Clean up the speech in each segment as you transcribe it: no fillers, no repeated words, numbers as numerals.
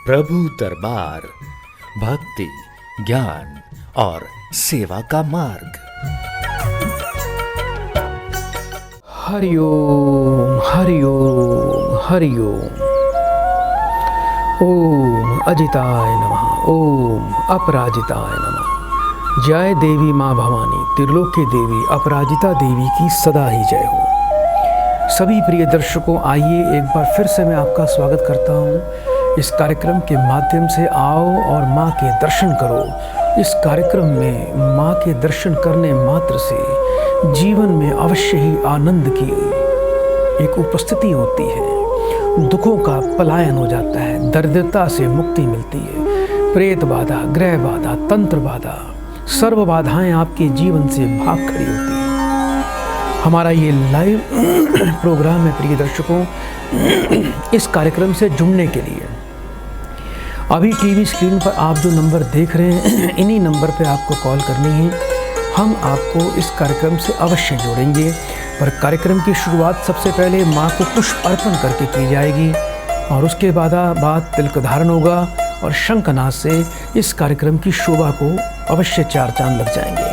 प्रभु दरबार, भक्ति, ज्ञान और सेवा का मार्ग। हरिओम हरिओम हरिओम। ओम अजिताय नमः, ओम अपराजिताय नमः। जय देवी माँ भवानी, त्रिलोक्य देवी, अपराजिता देवी की सदा ही जय हो। सभी प्रिय दर्शकों, आइए एक बार फिर से मैं आपका स्वागत करता हूँ इस कार्यक्रम के माध्यम से। आओ और माँ के दर्शन करो। इस कार्यक्रम में माँ के दर्शन करने मात्र से जीवन में अवश्य ही आनंद की एक उपस्थिति होती है। दुखों का पलायन हो जाता है, दरिद्रता से मुक्ति मिलती है। प्रेत बाधा, ग्रह बाधा, तंत्र बाधा, सर्व बाधाएं आपके जीवन से भाग खड़ी होती है। हमारा ये लाइव प्रोग्राम है प्रिय दर्शकों। इस कार्यक्रम से जुड़ने के लिए अभी टीवी स्क्रीन पर आप जो नंबर देख रहे हैं, इन्हीं नंबर पर आपको कॉल करनी है। हम आपको इस कार्यक्रम से अवश्य जोड़ेंगे। पर कार्यक्रम की शुरुआत सबसे पहले माँ को पुष्प अर्पण करके की जाएगी और उसके बाद तिलक धारण होगा और शंखनाद से इस कार्यक्रम की शोभा को अवश्य चार चांद लग जाएंगे।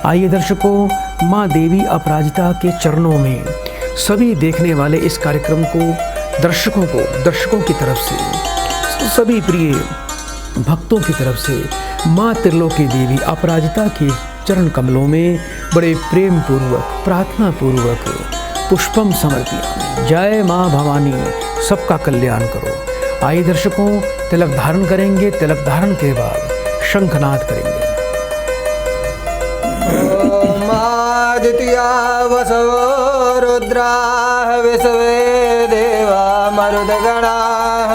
आइए दर्शकों, माँ देवी अपराजिता के चरणों में सभी देखने वाले इस कार्यक्रम को दर्शकों की तरफ से, सभी प्रिय भक्तों की तरफ से माँ त्रिलोकी देवी अपराजिता के चरण कमलों में बड़े प्रेम पूर्वक, प्रार्थना पूर्वक पुष्पम समर्पयामि। जय माँ भवानी, सबका कल्याण करो। आइए दर्शकों, तिलक धारण करेंगे। तिलक धारण के बाद शंखनाद करेंगे। द्वितीया वसवो रुद्राः विश्वे देवा मरुद्गणाः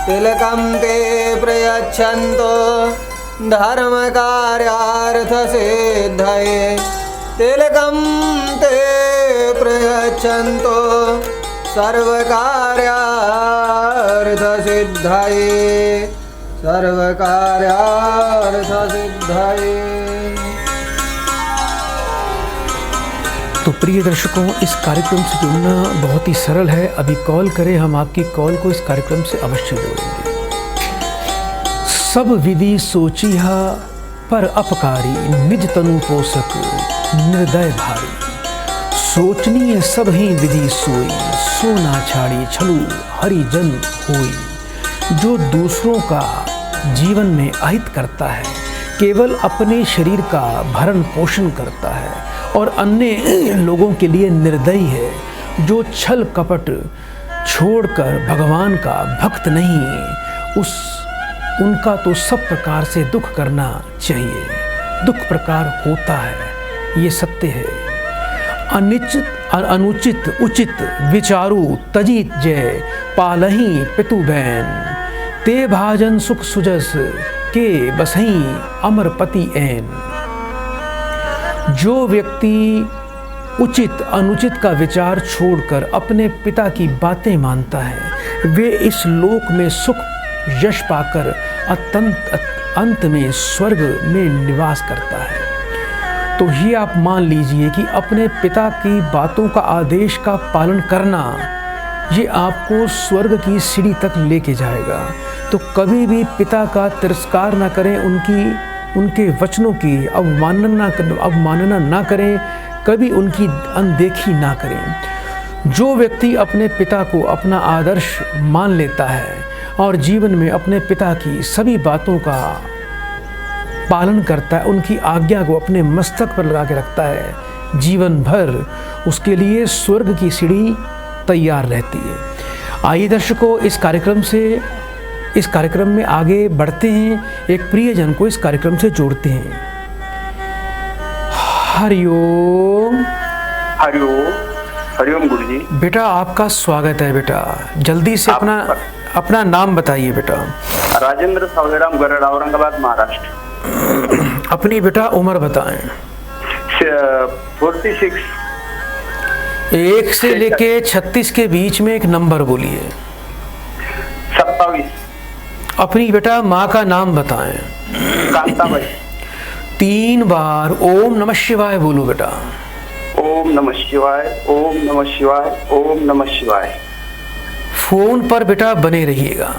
तिलकं ते प्रयच्छन्तो धर्मकार्यार्थ सिद्धये। तिलकं ते प्रयच्छन्तो सर्वकार्यार्थ सिद्धये, सर्वकार्यार्थ सिद्धये। तो प्रिय दर्शकों, इस कार्यक्रम से जुड़ना बहुत ही सरल है। अभी कॉल करें, हम आपकी कॉल को इस कार्यक्रम से अवश्य जोड़ेंगे। सब विधि सोचिहा पर अपकारी, निज तनु पोषक निर्दय भारी। सोचनीय सब ही विधि सोई, सो ना छाड़ी छलु हरिजन होई। जो दूसरों का जीवन में अहित करता है, केवल अपने शरीर का भरण पोषण करता है और अन्य लोगों के लिए निर्दयी है, जो छल कपट छोड़कर भगवान का भक्त नहीं, उनका तो सब प्रकार से दुख करना चाहिए। दुख प्रकार होता है, ये सत्य है। अनुचित उचित विचारु तजित जय, पालही पितु बैन। ते भाजन सुख सुजस के बसही अमरपति ऐन। जो व्यक्ति उचित अनुचित का विचार छोड़कर अपने पिता की बातें मानता है, वे इस लोक में सुख यश पाकर अंत में स्वर्ग में निवास करता है। तो ये आप मान लीजिए कि अपने पिता की बातों का, आदेश का पालन करना, ये आपको स्वर्ग की सीढ़ी तक लेके जाएगा। तो कभी भी पिता का तिरस्कार ना करें, उनके वचनों की अवमानना ना करें, कभी उनकी अनदेखी ना करें। जो व्यक्ति अपने पिता को अपना आदर्श मान लेता है और जीवन में अपने पिता की सभी बातों का पालन करता है, उनकी आज्ञा को अपने मस्तक पर लगा के रखता है, जीवन भर उसके लिए स्वर्ग की सीढ़ी तैयार रहती है। आइए दर्शकों, इस कार्यक्रम में आगे बढ़ते हैं। एक प्रियजन को इस कार्यक्रम से जोड़ते हैं। हरिओम हरिओम हरिओम गुरु जी। बेटा आपका स्वागत है। बेटा जल्दी से अपना नाम बताइए बेटा। राजेंद्र सावलेराम गरड़, औरंगाबाद, महाराष्ट्र। अपनी बेटा उम्र बताएं। 46। 1 से लेके 36 के बीच में एक नंबर बोलिए। 27। अपनी बेटा माँ का नाम बताएं। कांताबाई। 3 बार ओम नमः शिवाय बोलो बेटा। ओम नमः शिवाय, ओम नमः शिवाय, ओम नमः शिवाय। फोन पर बेटा बने रहिएगा।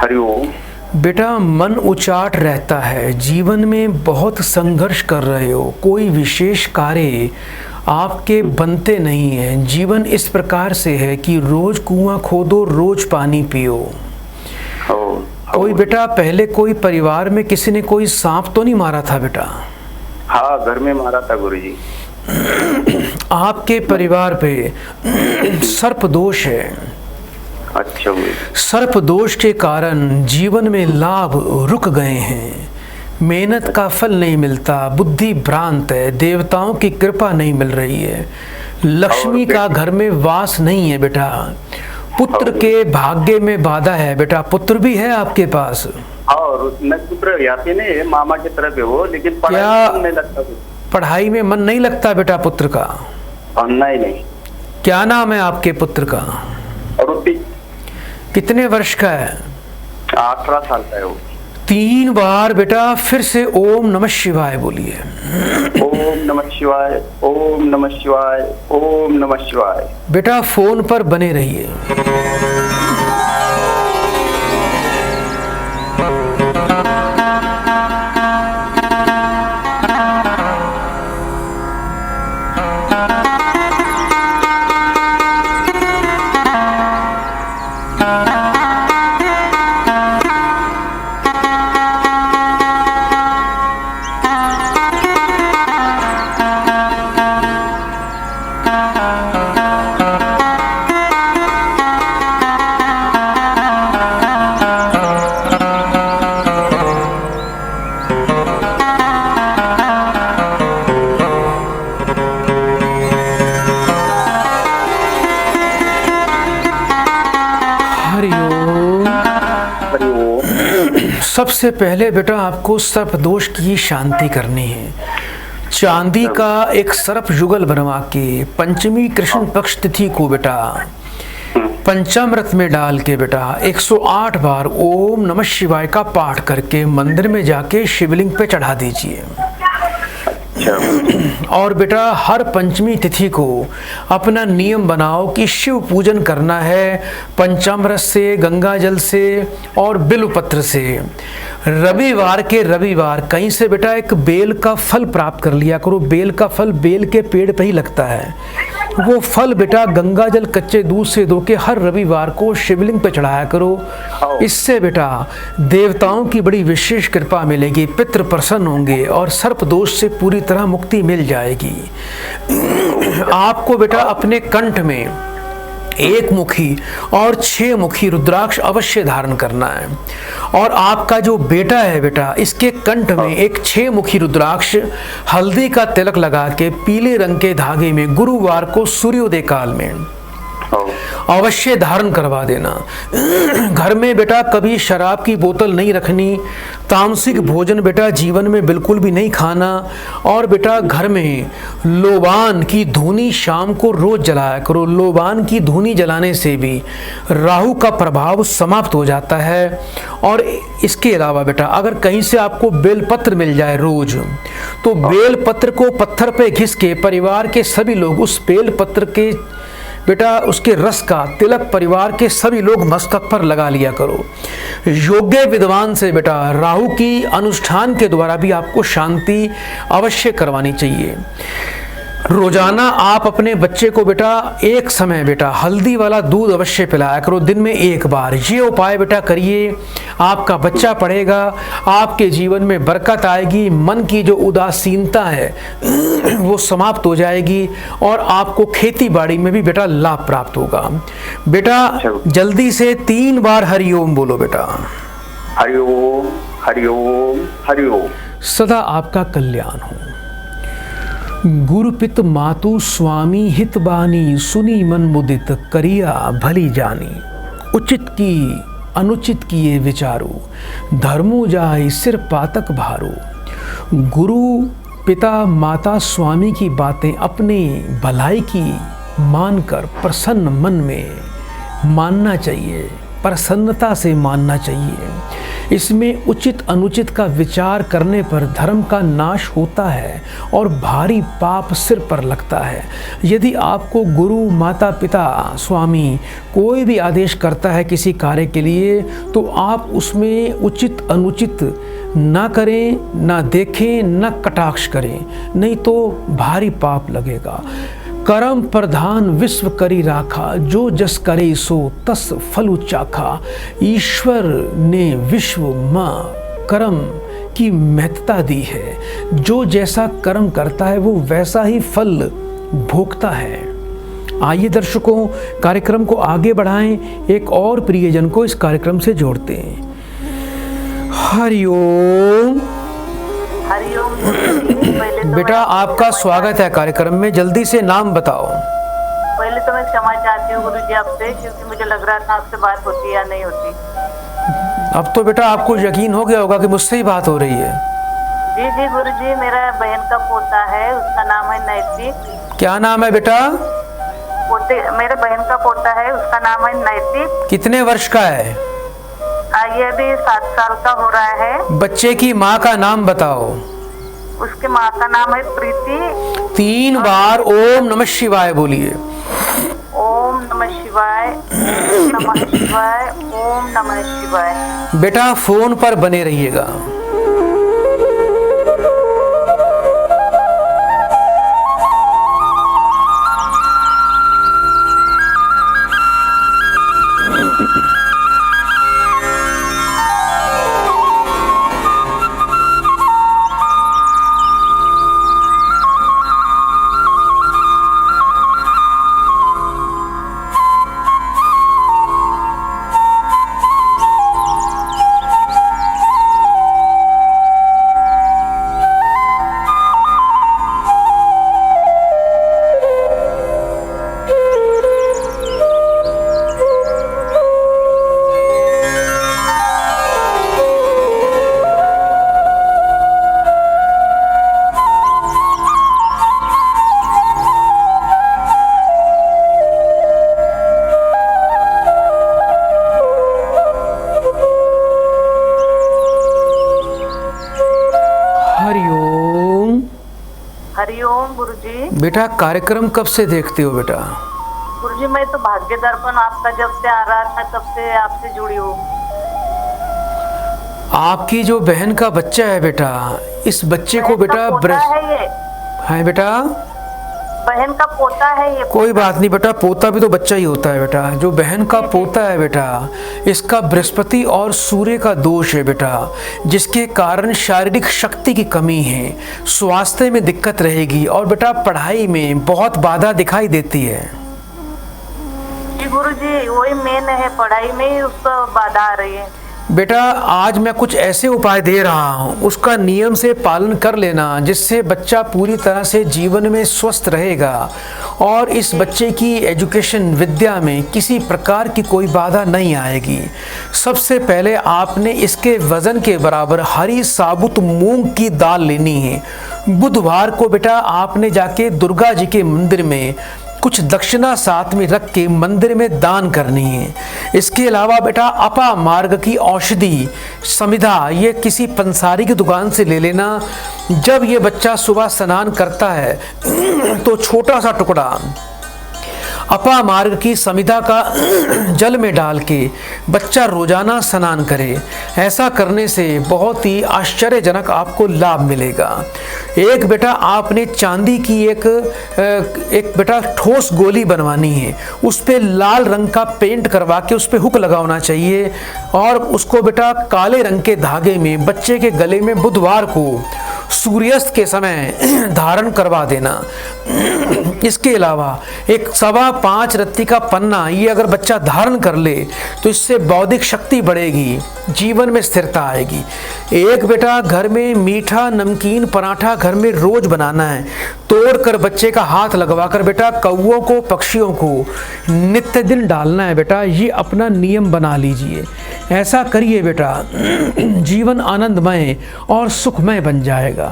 हरिओम। बेटा मन उचाट रहता है, जीवन में बहुत संघर्ष कर रहे हो, कोई विशेष कार्य आपके बनते नहीं हैं। जीवन इस प्रकार से है कि रोज कुआं खोदो, रोज पानी पियो। कोई बेटा पहले कोई परिवार में किसी ने कोई सांप तो नहीं मारा था बेटा? हाँ, घर में मारा था गुरुजी। आपके परिवार पे सर्प दोष है। अच्छा, सर्प दोष के कारण जीवन में लाभ रुक गए हैं, मेहनत का फल नहीं मिलता, बुद्धि भ्रांत है, देवताओं की कृपा नहीं मिल रही है, लक्ष्मी का घर में वास नहीं है बेटा, पुत्र के भाग्य में बाधा है बेटा। पुत्र भी है आपके पास? और पुत्र याते नहीं है, मामा की तरफ है वो, लेकिन क्या नहीं लगता, पढ़ाई में मन नहीं लगता बेटा पुत्र का? नहीं। क्या नाम है आपके पुत्र का? रूपी। कितने वर्ष का है? 18 साल का है वो। 3 बार बेटा फिर से ओम नमः शिवाय बोलिए। ओम नमः शिवाय, ओम नमः शिवाय, ओम नमः शिवाय। बेटा फोन पर बने रहिए। सबसे पहले बेटा आपको सर्प दोष की शांति करनी है। चांदी का एक सर्प युगल बनवा के पंचमी कृष्ण पक्ष तिथि को बेटा पंचामृत में डाल के बेटा 108 बार ओम नमः शिवाय का पाठ करके मंदिर में जाके शिवलिंग पे चढ़ा दीजिए। और बेटा हर पंचमी तिथि को अपना नियम बनाओ कि शिव पूजन करना है पंचामृत से, गंगा जल से और बिल्वपत्र से। रविवार के रविवार कहीं से बेटा एक बेल का फल प्राप्त कर लिया करो। बेल का फल बेल के पेड़ पे ही लगता है। वो फल बेटा गंगा जल कच्चे दूध से धो के हर रविवार को शिवलिंग पे चढ़ाया करो। इससे बेटा देवताओं की बड़ी विशेष कृपा मिलेगी, पितृ प्रसन्न होंगे और सर्प दोष से पूरी तरह मुक्ति मिल जाएगी। आपको बेटा अपने कंठ में 1 मुखी और 6 मुखी रुद्राक्ष अवश्य धारण करना है। और आपका जो बेटा है बेटा इसके कंठ में एक 6 मुखी रुद्राक्ष हल्दी का तिलक लगा के पीले रंग के धागे में गुरुवार को सूर्योदय काल में अवश्य धारण करवा देना। घर में बेटा कभी शराब की बोतल नहीं रखनी, तामसिक भोजन बेटा जीवन में बिल्कुल भी नहीं खाना। और बेटा घर में लोबान की धूनी शाम को रोज जलाया करो। लोबान की धूनी जलाने से भी राहु का प्रभाव समाप्त हो जाता है। और इसके अलावा बेटा अगर कहीं से आपको बेलपत्र मिल जाए रोज, तो बेलपत्र को पत्थर पे घिस के परिवार के सभी लोग उस बेलपत्र के बेटा उसके रस का तिलक परिवार के सभी लोग मस्तक पर लगा लिया करो। योग्य विद्वान से बेटा राहु की अनुष्ठान के द्वारा भी आपको शांति अवश्य करवानी चाहिए। रोजाना आप अपने बच्चे को बेटा एक समय बेटा हल्दी वाला दूध अवश्य पिलाया करो, दिन में 1 बार। ये उपाय बेटा करिए, आपका बच्चा पढ़ेगा, आपके जीवन में बरकत आएगी, मन की जो उदासीनता है वो समाप्त हो जाएगी और आपको खेती बाड़ी में भी बेटा लाभ प्राप्त होगा। बेटा जल्दी से 3 बार हरिओम बोलो बेटा। हरिओम, हरिओम, हरिओम। सदा आपका कल्याण हो। गुरुपित मातु स्वामी हित बानी, सुनी मन मुदित करिया भली जानी। उचित की अनुचित किए विचारो, धर्मो जाय सिर पातक भारो। गुरु पिता माता स्वामी की बातें अपने भलाई की मानकर प्रसन्न मन में मानना चाहिए, प्रसन्नता से मानना चाहिए। इसमें उचित अनुचित का विचार करने पर धर्म का नाश होता है और भारी पाप सिर पर लगता है। यदि आपको गुरु, माता पिता, स्वामी कोई भी आदेश करता है किसी कार्य के लिए, तो आप उसमें उचित अनुचित ना करें, ना देखें, ना कटाक्ष करें, नहीं तो भारी पाप लगेगा। करम प्रधान विश्व करी राखा, जो जस करे सो तस फलु चाखा। ईश्वर ने विश्व माँ कर्म की महत्ता दी है। जो जैसा कर्म करता है वो वैसा ही फल भोगता है। आइए दर्शकों, कार्यक्रम को आगे बढ़ाएं, एक और प्रियजन को इस कार्यक्रम से जोड़ते हैं। हरिओम। हरिओम। बेटा आपका स्वागत है कार्यक्रम में, जल्दी से नाम बताओ। पहले तो मैं क्षमा चाहती हूँ गुरुजी आपसे, क्योंकि मुझे लग रहा था आपसे बात होती या नहीं होती। अब तो बेटा आपको यकीन हो गया होगा कि मुझसे ही बात हो रही है। जी जी गुरुजी, मेरा बहन का पोता है, उसका नाम है नैतिक। क्या नाम है बेटा? मेरे बहन का पोता है, उसका नाम है नैतिक। कितने वर्ष का है? ये अभी 7 साल का हो रहा है। बच्चे की माँ का नाम बताओ। उसके माँ का नाम है प्रीति। 3 बार ओम नमः शिवाय बोलिए। ओम नमः शिवाय, ओम नमः शिवाय, ओम नमः शिवाय। बेटा फोन पर बने रहिएगा। हरिओम गुरुजी। बेटा कार्यक्रम कब से देखते हो बेटा? गुरुजी मैं तो भाग्य दर्पण आपका जब से आ रहा था तब से आपसे जुड़ी हूँ। आपकी जो बहन का बच्चा है बेटा, इस बच्चे को बेटा है बेटा, बहन का पोता है ये। कोई बात नहीं बेटा, पोता भी तो बच्चा ही होता है बेटा। जो बहन का पोता है बेटा, इसका बृहस्पति और सूर्य का दोष है बेटा, जिसके कारण शारीरिक शक्ति की कमी है, स्वास्थ्य में दिक्कत रहेगी और बेटा पढ़ाई में बहुत बाधा दिखाई देती है। जी गुरुजी, वही मेन है, पढ़ाई में ही उसको बाधा आ रही है। बेटा आज मैं कुछ ऐसे उपाय दे रहा हूँ, उसका नियम से पालन कर लेना, जिससे बच्चा पूरी तरह से जीवन में स्वस्थ रहेगा और इस बच्चे की एजुकेशन विद्या में किसी प्रकार की कोई बाधा नहीं आएगी। सबसे पहले आपने इसके वज़न के बराबर हरी साबुत मूंग की दाल लेनी है। बुधवार को बेटा आपने जाके दुर्गा जी के मंदिर में कुछ दक्षिणा साथ में रख के मंदिर में दान करनी है। इसके अलावा बेटा अपा मार्ग की औषधि समिधा, ये किसी पंसारी की दुकान से ले लेना। जब ये बच्चा सुबह स्नान करता है तो छोटा सा टुकड़ा अपा मार्ग की समिधा का जल में डाल के बच्चा रोजाना स्नान करे। ऐसा करने से बहुत ही आश्चर्यजनक आपको लाभ मिलेगा। एक बेटा आपने चांदी की एक बेटा ठोस गोली बनवानी है, उस पे लाल रंग का पेंट करवा के उस पे हुक लगाना चाहिए और उसको बेटा काले रंग के धागे में बच्चे के गले में बुधवार को सूर्यास्त के समय धारण करवा देना। इसके अलावा एक 5.25 रत्ती का पन्ना, ये अगर बच्चा धारण कर ले तो इससे बौद्धिक शक्ति बढ़ेगी, जीवन में स्थिरता आएगी। एक बेटा घर में मीठा नमकीन पराठा घर में रोज बनाना है, तोड़कर बच्चे का हाथ लगवाकर बेटा कौओं को पक्षियों को नित्य दिन डालना है बेटा। ये अपना नियम बना लीजिए। ऐसा करिए बेटा, जीवन आनंदमय और सुखमय बन जाएगा।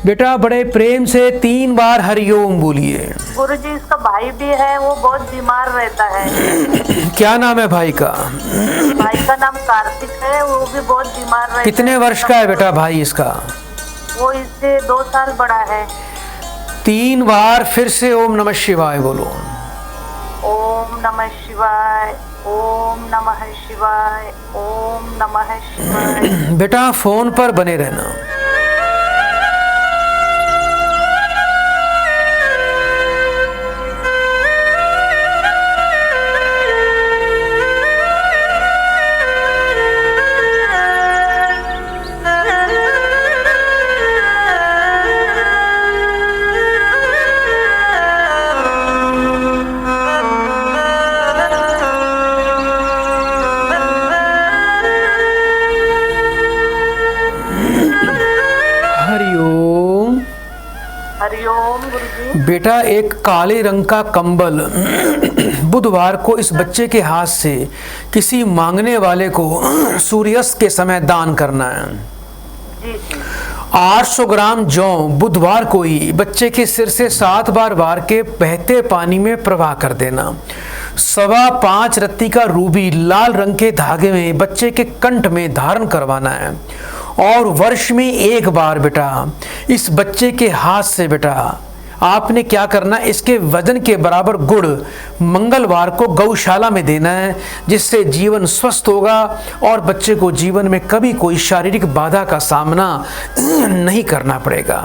बेटा बड़े प्रेम से 3 बार हरिओम बोलिए। गुरुजी इसका भाई भी है, वो बहुत बीमार रहता है। क्या नाम है भाई का? भाई का नाम कार्तिक है, वो भी बहुत बीमार रहता है। कितने वर्ष का है बेटा भाई इसका? वो इससे 2 साल बड़ा है। 3 बार फिर से ओम नमः शिवाय बोलो। ओम नमः शिवाय, ओम नमः शिवाय, ओम नमः शिवाय। बेटा फोन पर बने रहना। हरिओम। हरिओम गुरुजी। बेटा एक काले रंग का कंबल बुधवार को इस बच्चे के हाथ से किसी मांगने वाले को सूर्यास्त के समय दान करना है। जी जी। 800 ग्राम जौ बुधवार को ही बच्चे के सिर से 7 बार वार के बहते पानी में प्रवाह कर देना। 5.25 रत्ती का रूबी लाल रंग के धागे में बच्चे के कंठ में धारण करवाना है और वर्ष में 1 बार बेटा इस बच्चे के हाथ से बेटा आपने क्या करना, इसके वजन के बराबर गुड़ मंगलवार को गौशाला में देना है, जिससे जीवन स्वस्थ होगा और बच्चे को जीवन में कभी कोई शारीरिक बाधा का सामना नहीं करना पड़ेगा।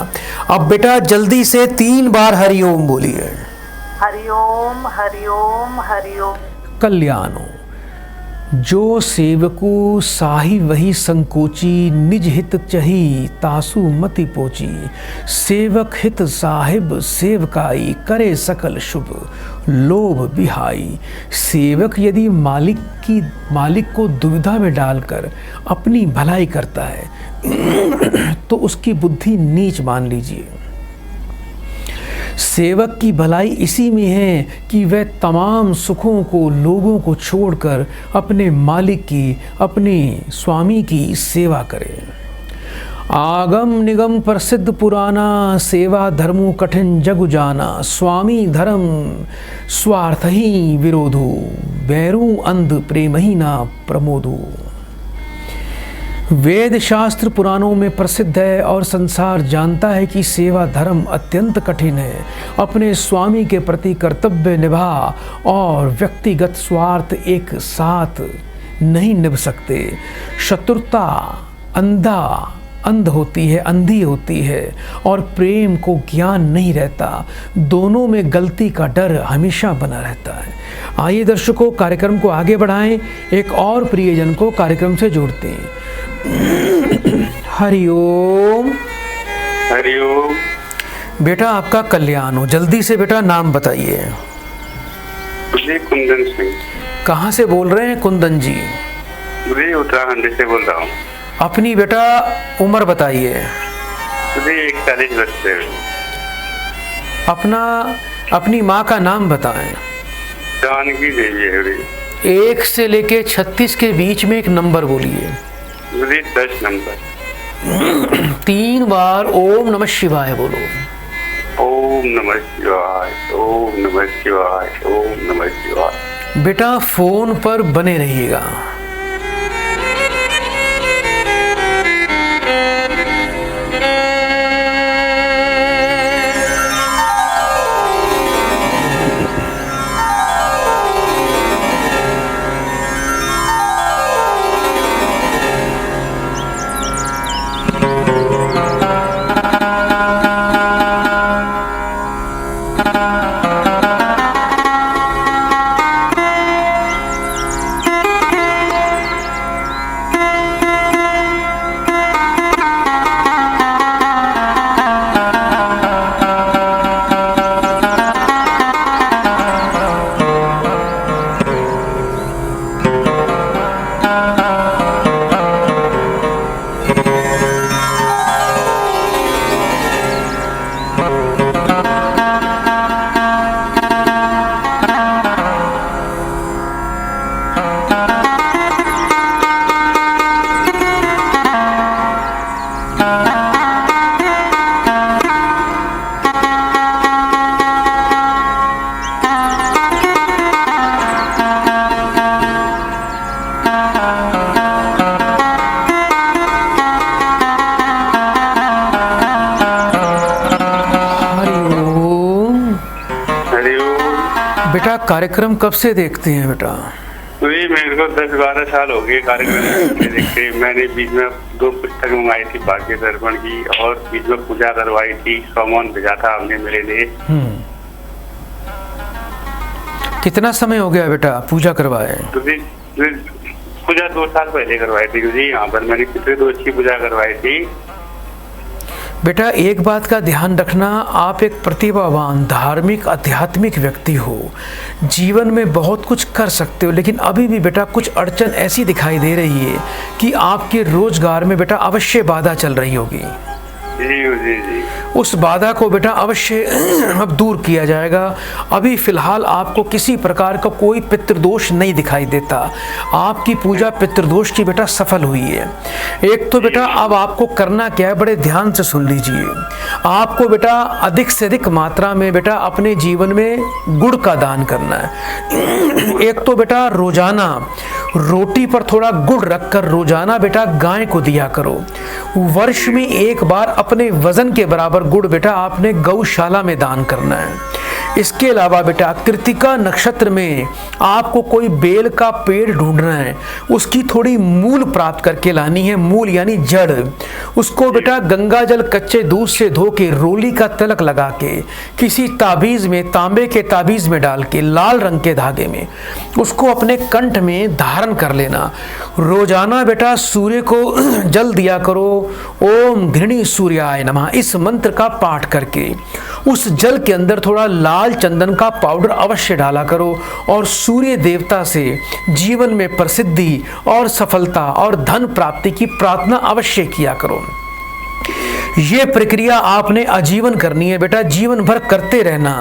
अब बेटा जल्दी से 3 बार हरिओम बोलिए। हरिओम हरिओम हरिओम। कल्याणो जो सेवकु साही वही संकोची, निज हित चही तासु मति पोची। सेवक हित साहिब सेवकाई, करे सकल शुभ लोभ बिहाई। सेवक यदि मालिक को दुविधा में डालकर अपनी भलाई करता है तो उसकी बुद्धि नीच मान लीजिए। सेवक की भलाई इसी में है कि वह तमाम सुखों को लोगों को छोड़कर अपने मालिक की, अपने स्वामी की सेवा करे। आगम निगम प्रसिद्ध पुराना, सेवा धर्मो कठिन जगु जाना। स्वामी धर्म स्वार्थ ही विरोधो, वैरू अंध प्रेम ही ना प्रमोदो। वेद शास्त्र पुराणों में प्रसिद्ध है और संसार जानता है कि सेवा धर्म अत्यंत कठिन है। अपने स्वामी के प्रति कर्तव्य निभा और व्यक्तिगत स्वार्थ एक साथ नहीं निभ सकते। शत्रुता अंध होती है, अंधी होती है और प्रेम को ज्ञान नहीं रहता। दोनों में गलती का डर हमेशा बना रहता है। आइए दर्शकों, कार्यक्रम को आगे बढ़ाएं, एक और प्रियजन को कार्यक्रम से जोड़ते हैं। हरिओम। हरिओम। बेटा आपका कल्याण हो। जल्दी से बेटा नाम बताइए। मुझे कुंदन सिंह। कहाँ से बोल रहे हैं कुंदन जी? मुझे उत्तराखंड से बोल रहा हूँ। अपनी बेटा उम्र बताइए। मुझे 41 वर्ष है। अपनी माँ का नाम बताएं। जानकी देवी है। 1 से लेके 36 के बीच में एक नंबर बोलिए। मुझे 10 नंबर। 3 बार ओम नमः शिवाय बोलो। ओम नमः शिवाय, ओम नमः शिवाय, ओम नमः शिवाय। बेटा फोन पर बने रहिएगा। बेटा कार्यक्रम कब से देखते हैं बेटा? वही मेरे को 10-12 साल हो गए कार्यक्रम देखते। मैंने बीच में 2 पुस्तक मंगाई थी भाग्य दर्पण की, और बीच में पूजा करवाई थी, सामान भेजा था हमने मेरे लिए। कितना समय हो गया बेटा पूजा करवाए? तो पूजा 2 साल पहले करवाई थी जी। यहाँ पर मैंने कितने दोस्त की पूजा करवाई थी। बेटा एक बात का ध्यान रखना, आप एक प्रतिभावान धार्मिक आध्यात्मिक व्यक्ति हो, जीवन में बहुत कुछ कर सकते हो, लेकिन अभी भी बेटा कुछ अड़चन ऐसी दिखाई दे रही है कि आपके रोजगार में बेटा अवश्य बाधा चल रही होगी। जी। उस बाधा को बेटा अवश्य अब दूर किया जाएगा। अभी फिलहाल आपको किसी प्रकार का कोई पितृदोष नहीं दिखाई देता। आपकी पूजा पितृदोष की बेटा सफल हुई है। एक तो बेटा अब आपको करना क्या है, बड़े ध्यान से सुन लीजिए। आपको बेटा अधिक से अधिक मात्रा में बेटा अपने जीवन में गुड़ का दान करना है। एक तो बेटा रोजाना रोटी पर थोड़ा गुड़ रखकर रोजाना बेटा गाय को दिया करो। वर्ष में एक बार अपने वजन के बराबर गुड़ बेटा आपने गौशाला में दान करना है। इसके अलावा बेटा कृतिका नक्षत्र में आपको कोई बेल का पेड़ ढूंढना है, उसकी थोड़ी मूल प्राप्त करके लानी है। मूल यानी जड़, उसको बेटा गंगा जल कच्चे दूध से धो के रोली का तिलक लगा के किसी ताबीज में, तांबे के ताबीज में डाल के लाल रंग के धागे में उसको अपने कंठ में धारण कर लेना। रोजाना बेटा सूर्य को जल दिया करो। ओम घृणी सूर्याय नमः इस मंत्र का पाठ करके उस जल के अंदर थोड़ा लाल चंदन का पाउडर अवश्य डाला करो, और सूर्य देवता से जीवन में प्रसिद्धि और सफलता और धन प्राप्ति की प्रार्थना अवश्य किया करो। ये प्रक्रिया आपने आजीवन करनी है बेटा, जीवन भर करते रहना।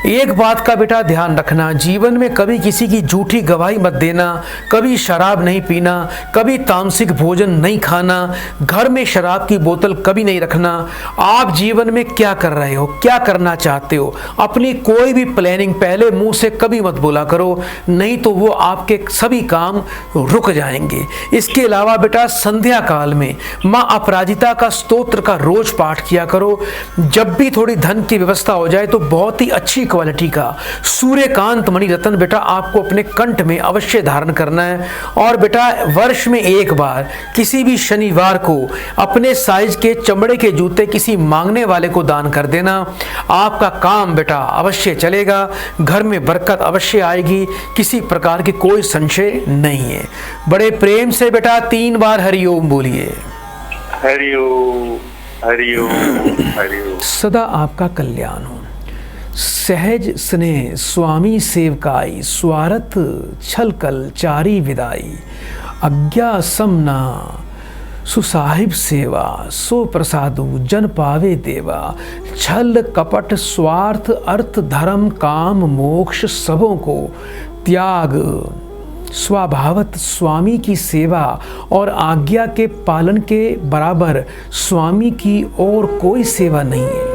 एक बात का बेटा ध्यान रखना, जीवन में कभी किसी की झूठी गवाही मत देना, कभी शराब नहीं पीना, कभी तामसिक भोजन नहीं खाना, घर में शराब की बोतल कभी नहीं रखना। आप जीवन में क्या कर रहे हो, क्या करना चाहते हो, अपनी कोई भी प्लानिंग पहले मुंह से कभी मत बोला करो, नहीं तो वो आपके सभी काम रुक जाएंगे। इसके अलावा बेटा संध्या काल में माँ अपराजिता का स्तोत्र का रोज पाठ किया करो। जब भी थोड़ी धन की व्यवस्था हो जाए तो बहुत ही अच्छी क्वालिटी का सूर्यकांत मणि रत्न बेटा आपको अपने कंठ में अवश्य धारण करना है। और बेटा वर्ष में एक बार किसी भी शनिवार को अपने साइज के चमड़े के जूते किसी मांगने वाले को दान कर देना। आपका काम बेटा अवश्य चलेगा, घर में बरकत अवश्य आएगी, किसी प्रकार की कोई संशय नहीं है। बड़े प्रेम से बेटा 3 बार हरिओम बोलिए। हरिओम हरिओम हरिओम। सदा आपका कल्याण हो। सहज स्नेह स्वामी सेवकाई, स्वार्थ छलकल चारी विदाई, आज्ञा समना सुसाहिब सेवा, सो प्रसादु जन पावे देवा, छल कपट स्वार्थ अर्थ धर्म काम मोक्ष सबों को त्याग स्वभावत स्वामी की सेवा और आज्ञा के पालन के बराबर स्वामी की और कोई सेवा नहीं है।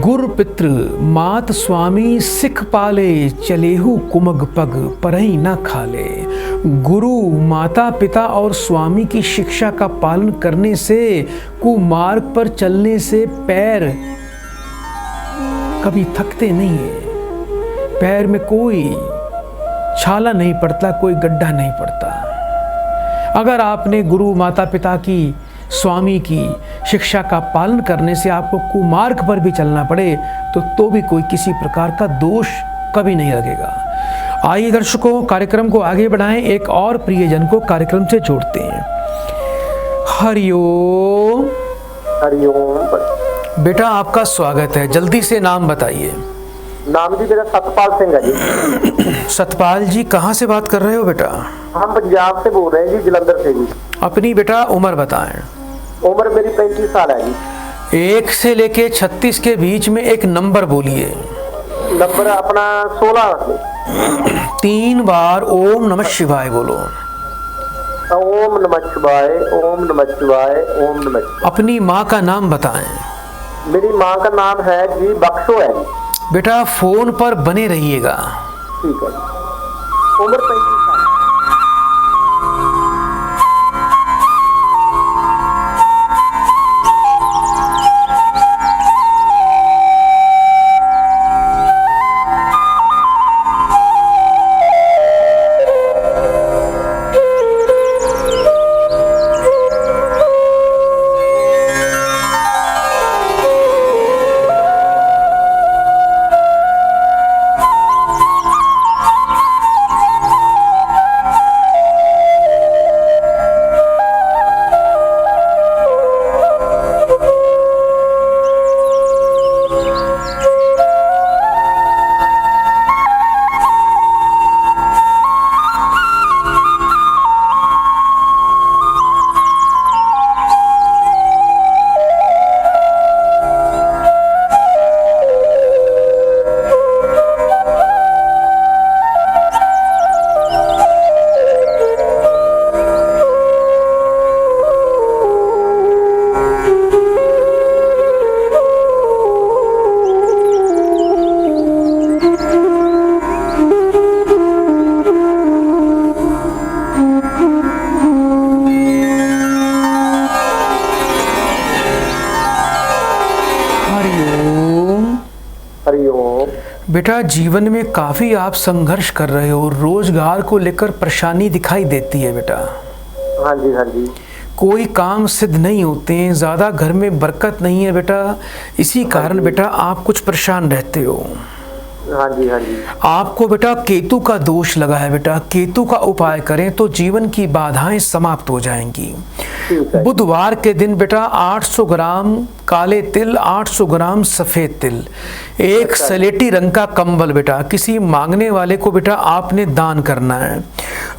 गुर पितृ मात स्वामी सिख पाले, चलेहु कुमग पग परही न खाले। गुरु माता पिता और स्वामी की शिक्षा का पालन करने से, कुमार्ग पर चलने से पैर कभी थकते नहीं है, पैर में कोई छाला नहीं पड़ता, कोई गड्ढा नहीं पड़ता। अगर आपने गुरु माता पिता की स्वामी की शिक्षा का पालन करने से आपको कुमार्ग पर भी चलना पड़े तो भी कोई किसी प्रकार का दोष कभी नहीं लगेगा। आइए दर्शकों कार्यक्रम को आगे बढ़ाएं, एक और प्रियजन को कार्यक्रम से जोड़ते हैं। हरिओम। हरिओम। बेटा आपका स्वागत है, जल्दी से नाम बताइए। नाम जी मेरा सतपाल सिंह है जी। सतपाल जी कहाँ से बात कर रहे हो बेटा? हम पंजाब से बोल रहे हैं जी, जलंधर से जी। अपनी बेटा उम्र बताएं। उम्र मेरी 35 साल है जी। 1 से लेके 36 के बीच में एक नंबर बोलिए। नंबर अपना 16। 3 बार ओम नमः शिवाय बोलो। ओम नमः शिवाय, ओम नमः शिवाय, ओम नमः शिवाय। अपनी माँ का नाम बताएं। मेरी माँ का नाम है जी बख्शो है। बेटा फोन पर बने रहिएगा। ठीक है। उम्र 35 साल। बेटा जीवन में काफ़ी आप संघर्ष कर रहे हो, रोजगार को लेकर परेशानी दिखाई देती है बेटा। हाँ जी, हाँ जी। कोई काम सिद्ध नहीं होते हैं, ज़्यादा घर में बरकत नहीं है बेटा, इसी कारण बेटा आप कुछ परेशान रहते हो। हाँ जी, हाँ जी। आपको बेटा केतु का दोष लगा है बेटा, केतु का उपाय करें तो जीवन की बाधाएं समाप्त हो जाएंगी। ठीक है। बुधवार के दिन बेटा 800 ग्राम काले तिल, 800 ग्राम सफ़ेद तिल, एक सलेटी रंग का कंबल बेटा किसी मांगने वाले को बेटा आपने दान करना है।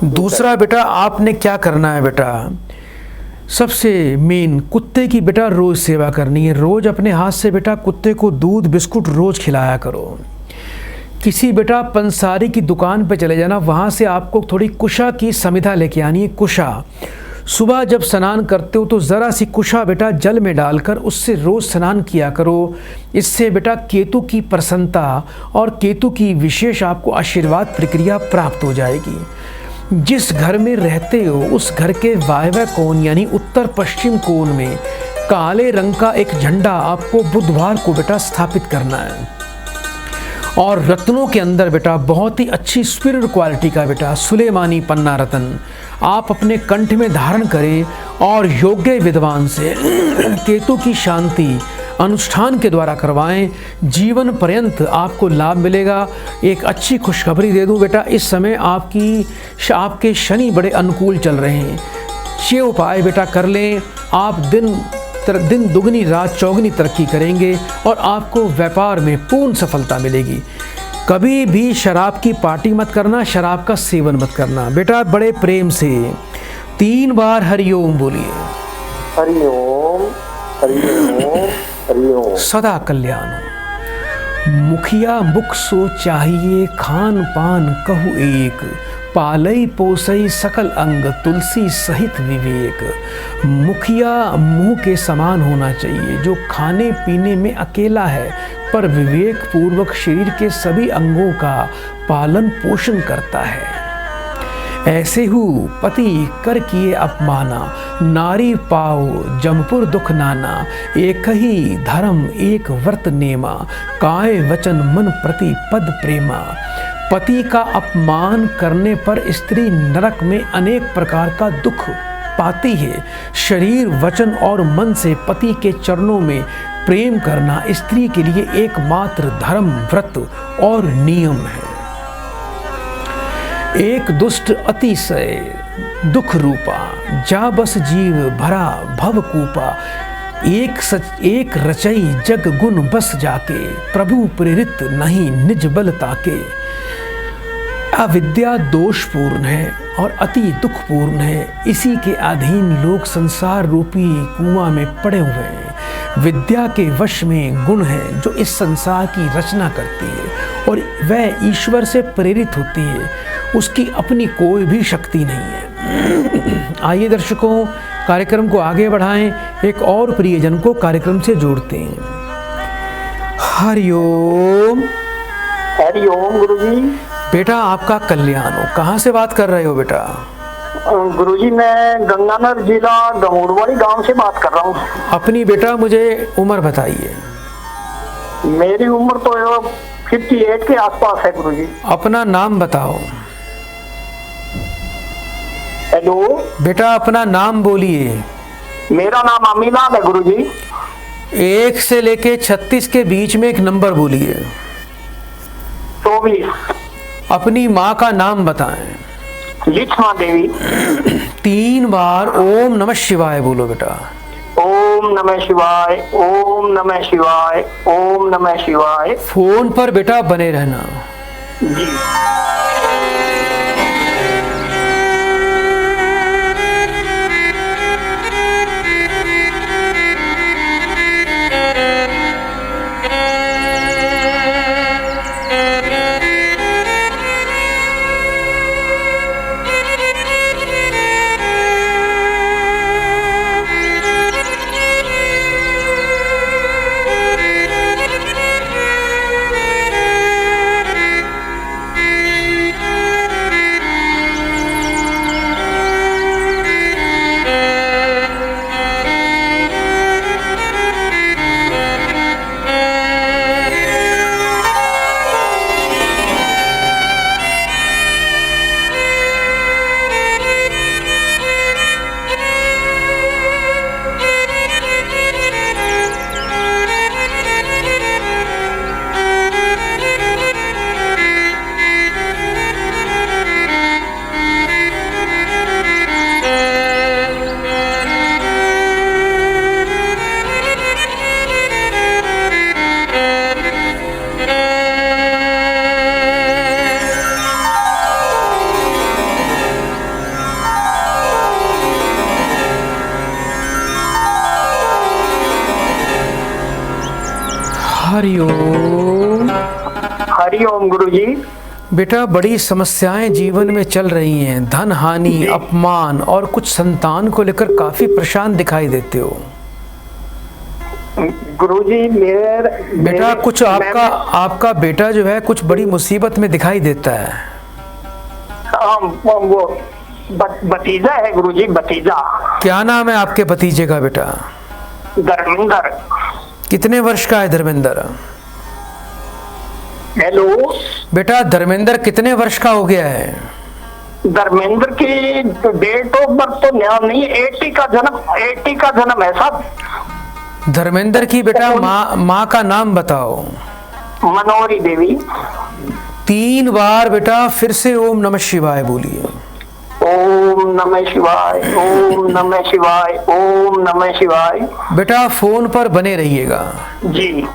दूसरा बेटा आपने क्या करना है बेटा, सबसे मेन कुत्ते की बेटा रोज़ सेवा करनी है। रोज़ अपने हाथ से बेटा कुत्ते को दूध बिस्कुट रोज़ खिलाया करो। किसी बेटा पंसारी की दुकान पे चले जाना, वहाँ से आपको थोड़ी कुशा की समिधा लेके आनी है। कुशा सुबह जब स्नान करते हो तो ज़रा सी कुशा बेटा जल में डालकर उससे रोज़ स्नान किया करो। इससे बेटा केतु की प्रसन्नता और केतु की विशेष आपको आशीर्वाद प्रक्रिया प्राप्त हो जाएगी। जिस घर में रहते हो उस घर के वायव्य कोण यानी उत्तर पश्चिम कोण में काले रंग का एक झंडा आपको बुधवार को बेटा स्थापित करना है। और रत्नों के अंदर बेटा बहुत ही अच्छी सुपीरियर क्वालिटी का बेटा सुलेमानी पन्ना रत्न आप अपने कंठ में धारण करें और योग्य विद्वान से केतु की शांति अनुष्ठान के द्वारा करवाएं। जीवन पर्यंत आपको लाभ मिलेगा। एक अच्छी खुशखबरी दे दूं बेटा, इस समय आपके शनि बड़े अनुकूल चल रहे हैं। ये उपाय बेटा कर लें, आप दिन दुगनी रात चौगनी तरक्की करेंगे और आपको व्यापार में पूर्ण सफलता मिलेगी। कभी भी शराब की पार्टी मत करना, शराब का सेवन मत करना बेटा। बड़े प्रेम से 3 बार हरिओम बोलिए। हरिओम, हरिओम, हरिओम। सदा कल्याण हो। मुखिया मुख सो चाहिए, खान पान कहु एक, पालई पोसई सकल अंग, तुलसी सहित विवेक। मुखिया मुंह के समान होना चाहिए, जो खाने पीने में अकेला है पर विवेक पूर्वक शरीर के सभी अंगों का पालन पोषण करता है। ऐसे हु पति कर किए अपमाना, नारी पाओ जमपुर दुख नाना। एक ही धर्म एक व्रत नेमा, काय वचन मन प्रति पद प्रेमा। पति का अपमान करने पर स्त्री नरक में अनेक प्रकार का दुख पाती है। शरीर वचन और मन से पति के चरणों में प्रेम करना स्त्री के लिए एकमात्र धर्म व्रत और नियम है। एक दुष्ट अतिशय दुख रूपा, जा बस जीव भरा भव कूपा। एक रचई जग गुण बस जाके, प्रभु प्रेरित नहीं निज बल ताके। अविद्या दोषपूर्ण है और अति दुखपूर्ण है, इसी के अधीन लोग संसार रूपी कुआं में पड़े हुए हैं। विद्या के वश में गुण है जो इस संसार की रचना करती है और वह ईश्वर से प्रेरित होती है, उसकी अपनी कोई भी शक्ति नहीं है। आइए दर्शकों, कार्यक्रम को आगे बढ़ाएं, एक और प्रियजन को कार्यक्रम से जोड़ते हैं। हरिओम। हरिओम गुरुजी। बेटा आपका कल्याण हो। कहाँ से बात कर रहे हो बेटा? गुरुजी मैं गंगानगर जिला गमोड़वाड़ी गांव से बात कर रहा हूँ। अपनी बेटा मुझे उम्र बताइए। मेरी उम्र तो 58 के आसपास है गुरुजी। अपना नाम बताओ। हेलो बेटा अपना नाम बोलिए। मेरा नाम अमीलाल है गुरुजी। 1 से लेके 36 के बीच में एक नंबर बोलिए। 24। अपनी माँ का नाम बताएं। लिच्छमा देवी। 3 बार ओम नमः शिवाय बोलो बेटा। ओम नमः शिवाय, ओम नमः शिवाय, ओम नमः शिवाय। फोन पर बेटा बने रहना जी। हरिओम। हरिओम गुरुजी। बेटा बड़ी समस्याएं जीवन में चल रही हैं, धन हानि, अपमान और कुछ संतान को लेकर काफी परेशान दिखाई देते हो। गुरुजी बेटा कुछ आपका बेटा जो है कुछ बड़ी मुसीबत में दिखाई देता है। वो भतीजा है गुरुजी, भतीजा। क्या नाम है आपके भतीजे का बेटा? धर्मेंद्र। कितने वर्ष का है धर्मेंद्र? हेलो बेटा धर्मेंद्र कितने वर्ष का हो गया है? धर्मेंद्र की डेट ऑफ बर्थ तो नहीं, 80 का जन्म है साहब। धर्मेंद्र की बेटा माँ का नाम बताओ। मनोहरी देवी। 3 बार बेटा फिर से ओम नमः शिवाय बोलिए। ओम नमः शिवाय, ओम नमः शिवाय, ओम नमः शिवाय। बेटा फोन पर बने रहिएगा। जी।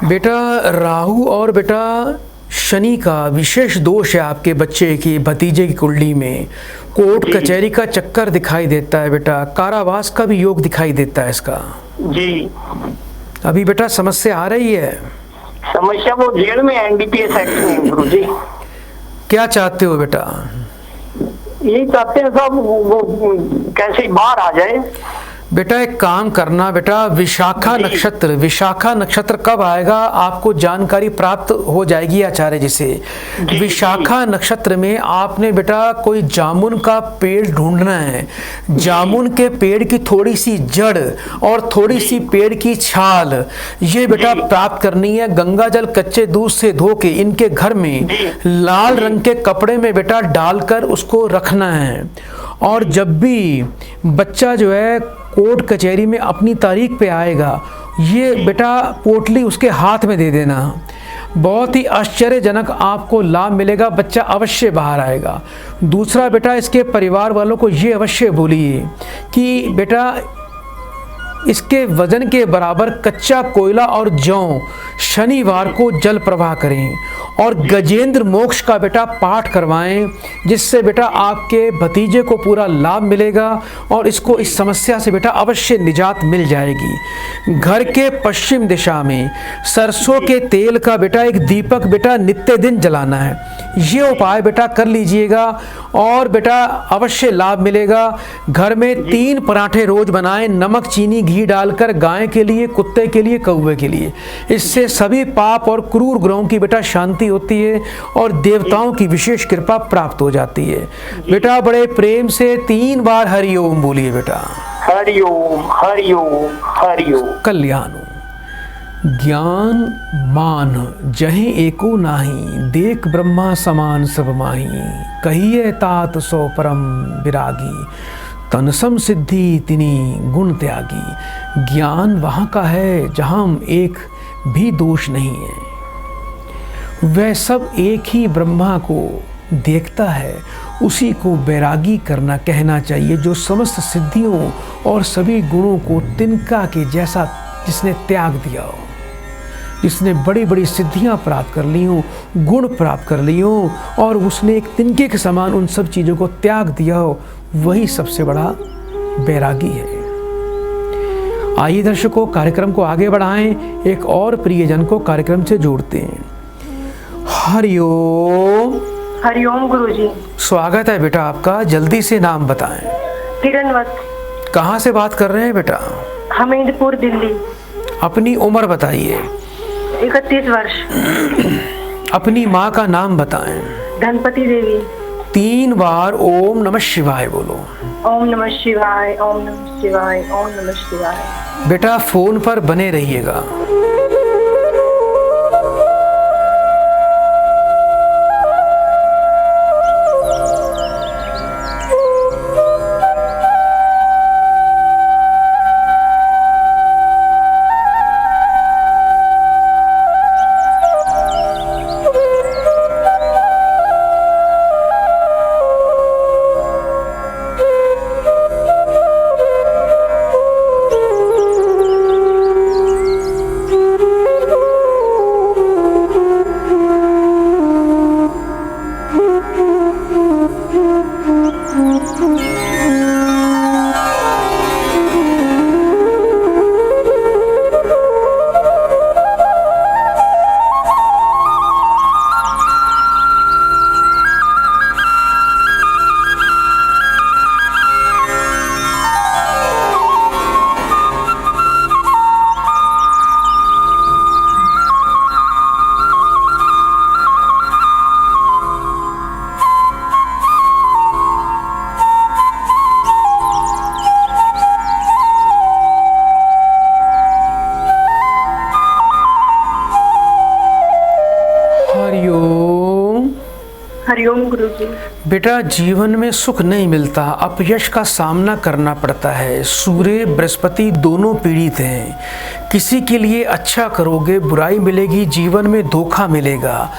बेटा राहु और बेटा शनि का विशेष दोष है आपके बच्चे की, भतीजे की कुंडली में। कोर्ट कचहरी का चक्कर दिखाई देता है बेटा, कारावास का भी योग दिखाई देता है इसका। जी। अभी बेटा समस्या आ रही है? समस्या वो जेल में एनडीपीएस एक्ट में गुरुजी। क्या चाहते हो बेटा? यही चाहते हैं साहब, वो कैसे बाहर आ जाए। बेटा एक काम करना बेटा, विशाखा नक्षत्र कब आएगा आपको जानकारी प्राप्त हो जाएगी आचार्य जी से। विशाखा नक्षत्र में आपने बेटा कोई जामुन का पेड़ ढूंढना है। जामुन के पेड़ की थोड़ी सी जड़ और थोड़ी सी पेड़ की छाल ये बेटा प्राप्त करनी है। गंगा जल कच्चे दूध से धो के इनके घर में लाल रंग के कपड़े में बेटा डालकर उसको रखना है। और जब भी बच्चा जो है कोर्ट कचहरी में अपनी तारीख पे आएगा, ये बेटा पोटली उसके हाथ में दे देना। बहुत ही आश्चर्यजनक आपको लाभ मिलेगा, बच्चा अवश्य बाहर आएगा। दूसरा बेटा इसके परिवार वालों को ये अवश्य बोलिए कि बेटा इसके वजन के बराबर कच्चा कोयला और जौ शनिवार को जल प्रवाह करें और गजेंद्र मोक्ष का बेटा पाठ करवाएं, जिससे बेटा आपके भतीजे को पूरा लाभ मिलेगा और इसको इस समस्या से बेटा अवश्य निजात मिल जाएगी। घर के पश्चिम दिशा में सरसों के तेल का बेटा एक दीपक बेटा नित्य दिन जलाना है। ये उपाय बेटा कर लीजिएगा और बेटा अवश्य लाभ मिलेगा। घर में 3 पराठे रोज बनाएं, नमक चीनी घी डालकर, गाय के लिए, कुत्ते के लिए, कौवे के लिए। इससे सभी पाप और क्रूर ग्रहों की बेटा शांति होती है और देवताओं की विशेष कृपा प्राप्त हो जाती है। बेटा बड़े प्रेम से 3 बार हरिओम बोलिए बेटा। हरिओम हरिओम हरिओम। कल्याण ज्ञान मान जहीं एको नाही, देख ब्रह्मा समान सब माही, कहिए तात सो परम विरागी, तनसम सिद्धि तिनी गुण त्यागी। ज्ञान वहाँ का है जहाँ एक भी दोष नहीं है। वह सब एक ही ब्रह्मा को देखता है, उसी को बैरागी करना कहना चाहिए, जो समस्त सिद्धियों और सभी गुणों को तिनका के जैसा जिसने त्याग दिया हो, जिसने बड़ी बड़ी सिद्धियां प्राप्त कर ली हों, गुण प्राप्त कर ली हों और उसने एक तिनके के समान उन सब चीज़ों को त्याग दिया हो, वही सबसे बड़ा बैरागी है। आइए दर्शकों, कार्यक्रम को आगे बढ़ाएं, एक और प्रियजन को कार्यक्रम से जोड़ते हैं। हरिओम। हरिओम गुरुजी। स्वागत है बेटा आपका, जल्दी से नाम बताएं। किरणवत। कहाँ से बात कर रहे हैं बेटा? हमीरपुर दिल्ली। अपनी उम्र बताइए। 31 वर्ष। अपनी माँ का नाम बताएं। धनपति देवी। 3 बार ओम नमः शिवाय बोलो। ओम नमः शिवाय, ओम नमः शिवाय, ओम नमः शिवाय। बेटा फोन पर बने रहिएगा। हरिओम गुरुजी। बेटा जीवन में सुख नहीं मिलता, अपयश का सामना करना पड़ता है। सूर्य बृहस्पति दोनों पीड़ित हैं। किसी के लिए अच्छा करोगे बुराई मिलेगी, जीवन में धोखा मिलेगा।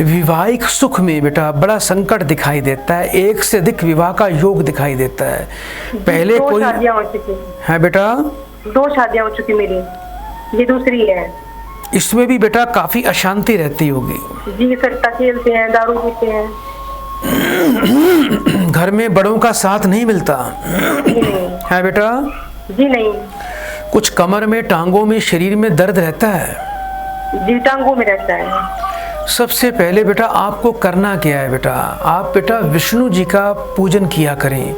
विवाहिक सुख में बेटा बड़ा संकट दिखाई देता है, एक से अधिक विवाह का योग दिखाई देता है। पहले दो कोई शादियां हो चुकी है बेटा, 2 शादियां हो चुकी मेरी, ये दूसरी है। इसमें भी बेटा काफी अशांति रहती होगी। जी सट्टा खेलते हैं, दारू पीते हैं। घर में बड़ों का साथ नहीं मिलता जी नहीं। है बेटा। जी नहीं। कुछ कमर में, टांगों में, शरीर में दर्द रहता है। जी टांगों में रहता है। सबसे पहले बेटा आपको करना क्या है बेटा, आप बेटा विष्णु जी का पूजन किया करें।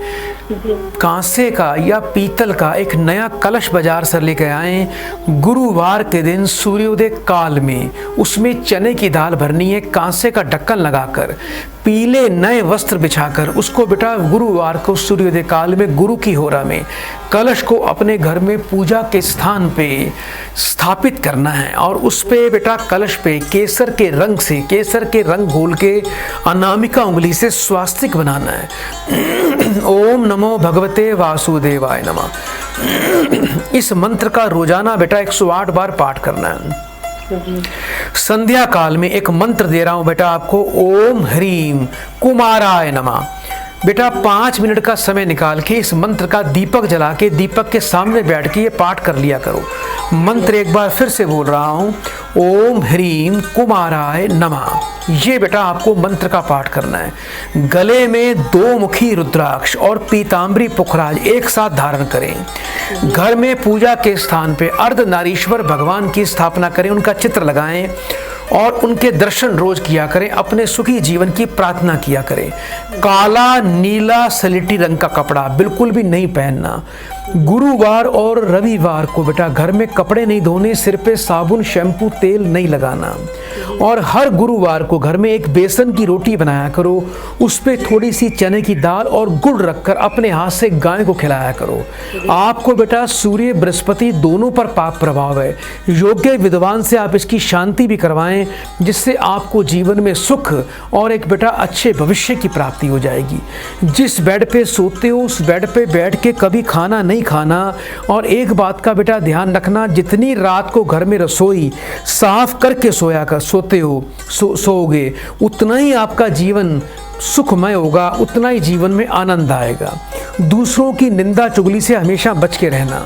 कांसे का या पीतल का एक नया कलश बाजार से लेकर आए। गुरुवार के दिन सूर्योदय काल में उसमें चने की दाल भरनी है, कांसे का ढक्कन लगाकर पीले नए वस्त्र बिछाकर उसको बेटा गुरुवार को सूर्योदय काल में गुरु की होरा में कलश को अपने घर में पूजा के स्थान पे स्थापित करना है। और उस पे बेटा कलश पे केसर के रंग से, केसर के रंग घोल के अनामिका उंगली से स्वास्तिक बनाना है। ओम नमो भगवते वासुदेवाय नमः। इस मंत्र का रोजाना बेटा 108 बार पाठ करना है। संध्या काल में एक मंत्र दे रहा हूं बेटा आपको, ओम ह्रीम कुमाराय नमः। बेटा 5 मिनट का समय निकाल के इस मंत्र का दीपक जला के दीपक के सामने बैठ के ये पाठ कर लिया करो। मंत्र एक बार फिर से बोल रहा हूं, ओम ह्रीम कुमाराय नमः। ये बेटा आपको मंत्र का पाठ करना है। गले में 2 मुखी रुद्राक्ष और पीतांबरी पुखराज एक साथ धारण करें। घर में पूजा के स्थान पे अर्धनारीश्वर भगवान की स्थापना करें, उनका चित्र लगाएं और उनके दर्शन रोज किया करें। अपने सुखी जीवन की प्रार्थना किया करें। काला, नीला, सलेटी रंग का कपड़ा बिल्कुल भी नहीं पहनना। गुरुवार और रविवार को बेटा घर में कपड़े नहीं धोने, सिर पे साबुन, शैम्पू, तेल नहीं लगाना। और हर गुरुवार को घर में एक बेसन की रोटी बनाया करो, उस पे थोड़ी सी चने की दाल और गुड़ रखकर अपने हाथ से गाय को खिलाया करो। आपको बेटा सूर्य बृहस्पति दोनों पर पाप प्रभाव है। योग्य विद्वान से आप इसकी शांति भी करवाएं, जिससे आपको जीवन में सुख और एक बेटा अच्छे भविष्य की प्राप्ति हो जाएगी। जिस बेड पे सोते हो उस बेड पे बैठ के कभी खाना नहीं खाना। और एक बात का बेटा ध्यान रखना, जितनी रात को घर में रसोई साफ करके सोते हो सोओगे, उतना ही आपका जीवन सुखमय होगा, उतना ही जीवन में आनंद आएगा। दूसरों की निंदा चुगली से हमेशा बच के रहना।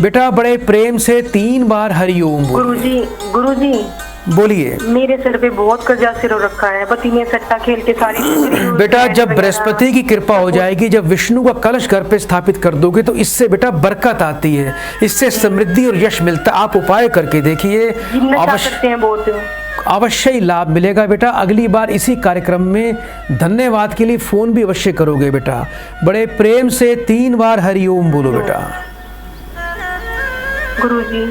बेटा बड़े प्रेम से 3 बार हरिओम गुरुजी बोलिए। मेरे सिर पे बहुत कर्जा सिर रखा है, पति ने सट्टा खेल के सारी बेटा जब बृहस्पति की कृपा हो जाएगी, जब विष्णु का कलश घर पे स्थापित कर दोगे तो इससे बेटा बरकत आती है, इससे समृद्धि और यश मिलता है। आप उपाय करके देखिए, अवश्य ही लाभ मिलेगा बेटा। अगली बार इसी कार्यक्रम में धन्यवाद के लिए फोन भी अवश्य करोगे बेटा। बड़े प्रेम से 3 बार हरिओम बोलो बेटा। गुरुजी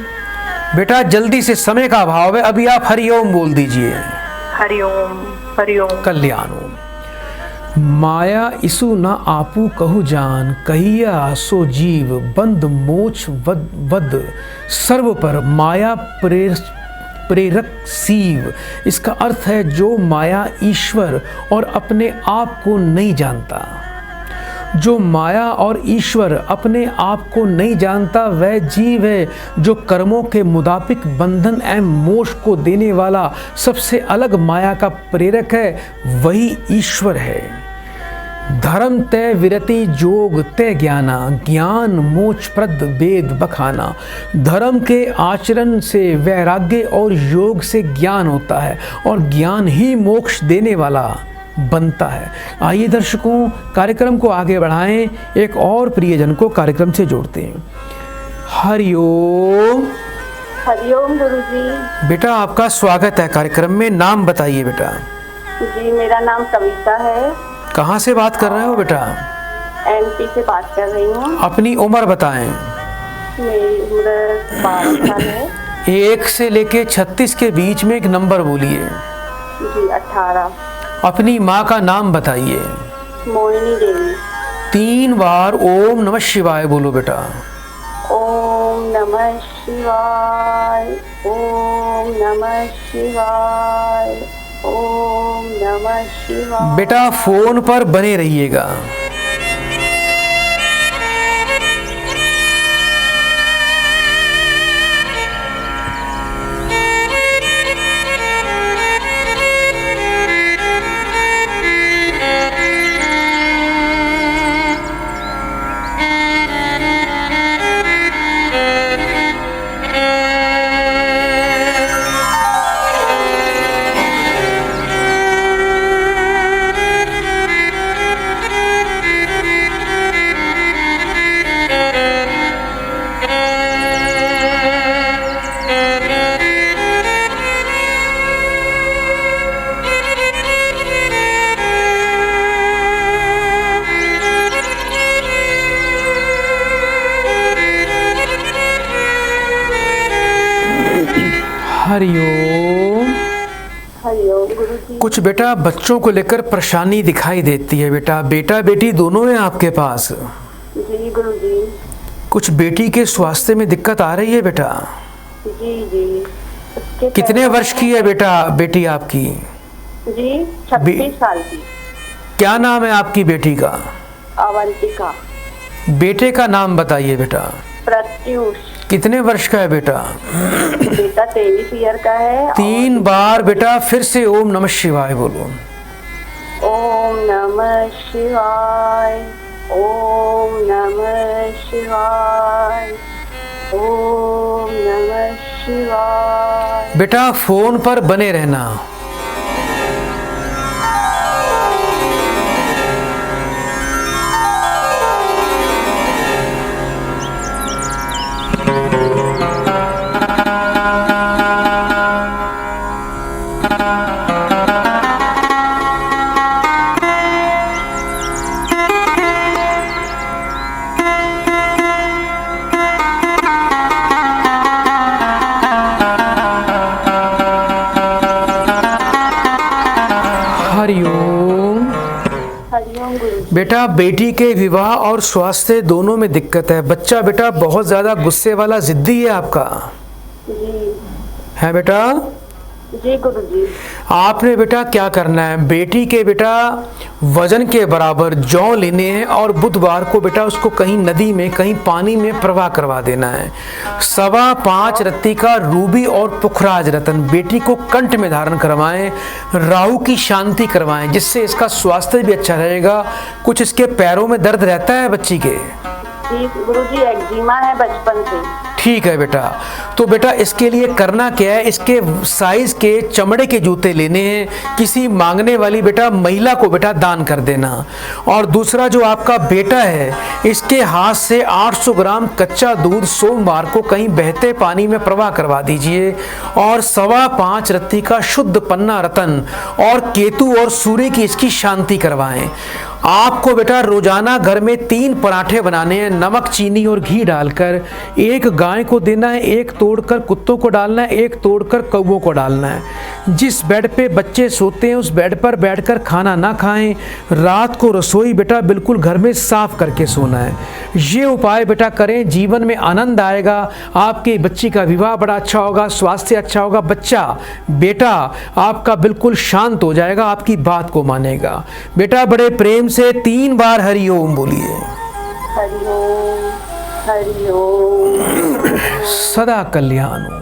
बेटा जल्दी से, समय का अभाव है, अभी आप हरिओम बोल दीजिए। हरिओम हरिओम। कल्याण ओम। माया इसु न आपू कहु जान, कहिया सो जीव बंद मोच वद सर्व पर माया प्रेरक सीव। इसका अर्थ है जो माया ईश्वर और अपने आप को नहीं जानता, जो माया और ईश्वर अपने आप को नहीं जानता वह जीव है जो कर्मों के मुताबिक बंधन एवं मोक्ष को देने वाला सबसे अलग माया का प्रेरक है, वही ईश्वर है। धर्म तय विरति जोग तय ज्ञाना, ज्ञान मोक्ष प्रद वेद बखाना। धर्म के आचरण से वैराग्य और योग से ज्ञान होता है और ज्ञान ही मोक्ष देने वाला बनता है। आइए दर्शकों, कार्यक्रम को आगे बढ़ाएं, एक और प्रियजन को कार्यक्रम से जोड़ते हैं। हरिओम। हरिओम गुरुजी। बेटा आपका स्वागत है कार्यक्रम में। नाम बताइए बेटा। जी मेरा नाम कविता है। कहाँ से बात कर रहे हो बेटा? एमपी से बात कर रही हूँ। अपनी उम्र बताएं। मेरी उम्र 12 साल है। 1 से लेके 36 के बीच में एक नंबर बोलिए। जी 18। अपनी माँ का नाम बताइए। मोहिनी देवी। 3 बार ओम नमः शिवाय बोलो बेटा। ओम नमः शिवाय, ओम नमः शिवाय, ओम नमः नमः शिवाय। बेटा फोन पर बने रहिएगा। हरिओम। हरिओम गुरुजी। कुछ बेटा बच्चों को लेकर परेशानी दिखाई देती है बेटा। बेटा बेटी दोनों हैं आपके पास। जी गुरुजी। कुछ बेटी के स्वास्थ्य में दिक्कत आ रही है बेटा। जी जी। उसके कितने वर्ष की है बेटा बेटी आपकी? जी 36 साल की। क्या नाम है आपकी बेटी का? अवंतिका। बेटे का नाम बताइए बेटा। प्रत्युष। कितने वर्ष का है बेटा? बेटा 23 ईयर का है। 3 बार बेटा फिर से ओम नमः शिवाय बोलो। ओम नमः शिवाय। ओम नमः शिवाय। ओम नमः शिवाय। बेटा फोन पर बने रहना। हरिओम। हरिओम गुरुजी। बेटा बेटी के विवाह और स्वास्थ्य दोनों में दिक्कत है। बच्चा बेटा बहुत ज्यादा गुस्से वाला जिद्दी है आपका। जी। है बेटा? जी गुरुजी। आपने बेटा क्या करना है, बेटी के बेटा वजन के बराबर जौ लेने हैं और बुधवार को बेटा उसको कहीं नदी में कहीं पानी में प्रवाह करवा देना है। 5.25 रत्ती का रूबी और पुखराज रतन बेटी को कंठ में धारण करवाएं। राहु की शांति करवाएं जिससे इसका स्वास्थ्य भी अच्छा रहेगा। कुछ इसके पैरों में दर्द रहता है बच्ची के? जी गुरुजी, एक्जिमा है बचपन से। ठीक है बेटा। तो बेटा इसके लिए करना क्या है, इसके साइज के चमड़े के जूते लेने हैं। किसी मांगने वाली बेटा महिला को बेटा दान कर देना। और दूसरा जो आपका बेटा है इसके हाथ से 800 ग्राम कच्चा दूध सोमवार को कहीं बहते पानी में प्रवाह करवा दीजिए। और 5.25 रत्ती का शुद्ध पन्ना रतन और केतु और सूर्य की इसकी शांति करवाएं। आपको बेटा रोजाना घर में 3 पराठे बनाने हैं, नमक चीनी और घी डालकर। एक गाय को देना है, एक तोड़कर कुत्तों को डालना है, एक तोड़कर कौवों को डालना है। जिस बेड पे बच्चे सोते हैं उस बेड पर बैठकर खाना ना खाएं। रात को रसोई बेटा बिल्कुल घर में साफ करके सोना है। ये उपाय बेटा करें, जीवन में आनंद आएगा। आपके बच्ची का विवाह बड़ा अच्छा होगा, स्वास्थ्य अच्छा होगा। बच्चा बेटा आपका बिल्कुल शांत हो जाएगा, आपकी बात को मानेगा। बेटा बड़े प्रेम से 3 बार हरि ओम बोलिए। हरिओम हरिओम। सदा कल्याण हो।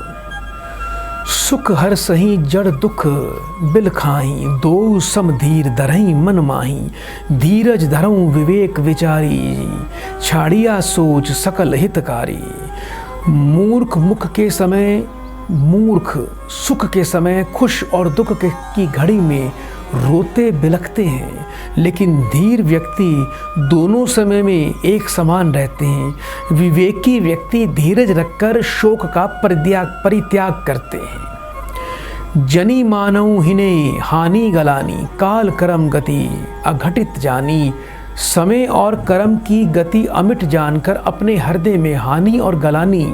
सुख हर सही जड़ दुख बिल खाही। दो सम धीर धरई मन माही। धीरज धरऊं विवेक विचारी। छाड़िया सोच सकल हितकारी। मूर्ख मुख के समय मूर्ख सुख के समय खुश और दुख की घड़ी में रोते बिलखते हैं, लेकिन धीर व्यक्ति दोनों समय में एक समान रहते हैं। विवेकी व्यक्ति धीरज रखकर शोक का परित्याग करते हैं। जनी मानव हिने हानि गलानी। काल कर्म गति अघटित जानी। समय और कर्म की गति अमिट जानकर अपने हृदय में हानि और गलानी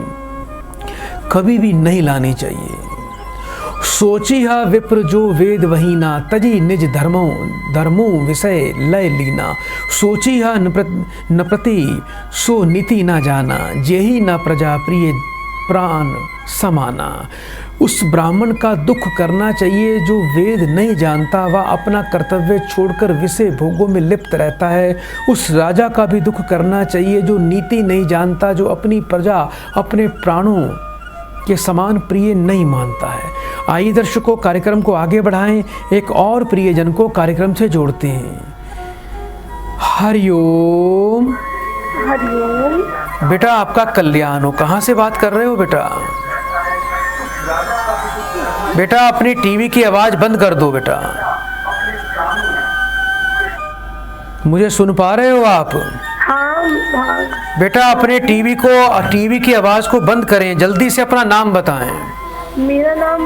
कभी भी नहीं लानी चाहिए। सोची हा विप्र जो वेद वहीना। तजी निज धर्मों विषय लय लीना। सोची हा न प्रति सो नीति न जाना। जेहि न प्रजा प्रिय प्राण समाना। उस ब्राह्मण का दुख करना चाहिए जो वेद नहीं जानता, वह अपना कर्तव्य छोड़कर विषय भोगों में लिप्त रहता है। उस राजा का भी दुख करना चाहिए जो नीति नहीं जानता, जो अपनी प्रजा अपने प्राणों के समान प्रिय नहीं मानता है। आइए दर्शकों, कार्यक्रम को आगे बढ़ाएं, एक और प्रियजन को कार्यक्रम से जोड़ते हैं। हरिओम। हरिओम। बेटा आपका कल्याण हो। कहाँ से बात कर रहे हो बेटा? बेटा अपनी टीवी की आवाज बंद कर दो बेटा। मुझे सुन पा रहे हो आप? हाँ। बेटा अपने टीवी की आवाज को बंद करें। जल्दी से अपना नाम बताएं। मेरा नाम